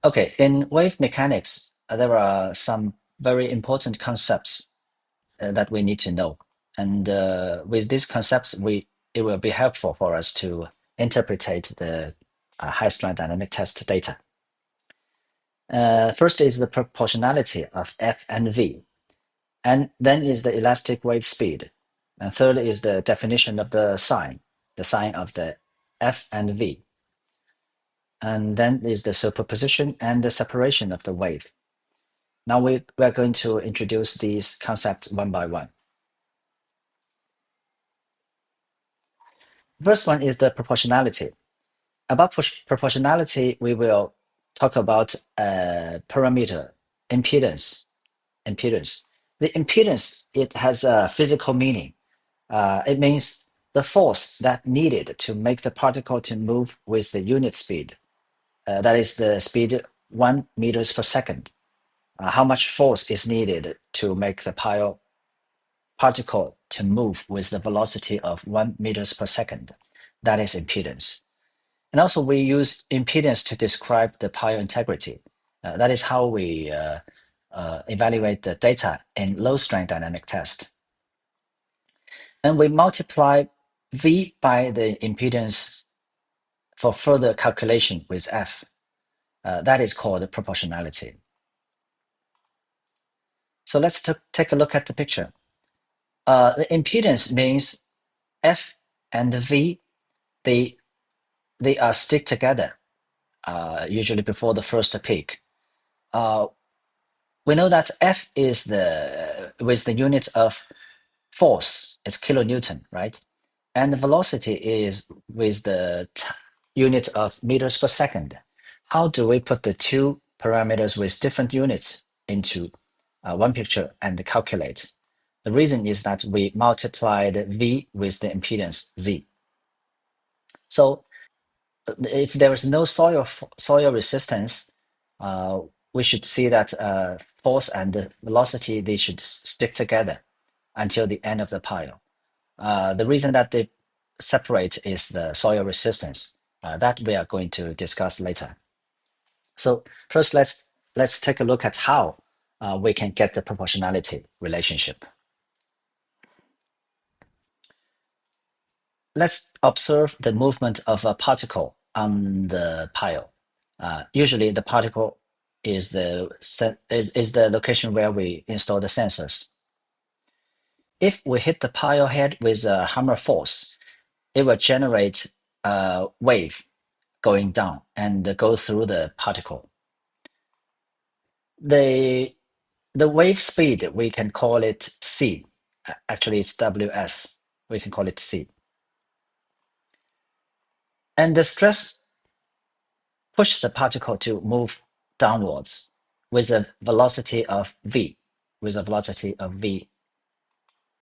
Okay, in wave mechanics, there are some very important concepts that we need to know. And with these concepts, it will be helpful for us to interpret the high-strength dynamic test data. First is the proportionality of F and V, and then is the elastic wave speed. And third is the definition of the sign of the F and V. And then is the superposition and the separation of the wave. Now we're going to introduce these concepts one by one. First one is the proportionality. About proportionality, we will talk about parameter impedance. The impedance, it has a physical meaning. It means the force that needed to make the particle to move with the unit speed. That is the speed 1 meters per second. How much force is needed to make the particle to move with the velocity of 1 meters per second. That is impedance. And also we use impedance to describe the pile integrity. That is how we evaluate the data in low-strength dynamic test. And we multiply V by the impedance for further calculation with F. That is called proportionality. So let's take a look at the picture. The impedance means F and V, they are stick together, usually before the first peak. We know that F is with the unit of force, it's kilonewton, right? And the velocity is with the unit of meters per second. How do we put the two parameters with different units into one picture and calculate? The reason is that we multiplied V with the impedance Z. So if there is no soil resistance, we should see that force and the velocity, they should stick together until the end of the pile. The reason that they separate is the soil resistance that we are going to discuss later. So first, let's take a look at how we can get the proportionality relationship. Let's observe the movement of a particle on the pile. Usually, the particle is the location where we install the sensors. If we hit the pile head with a hammer force, it will generate a wave going down and go through the particle. The wave speed, we can call it C. Actually, it's Ws. We can call it C. And the stress pushes the particle to move downwards with a velocity of V,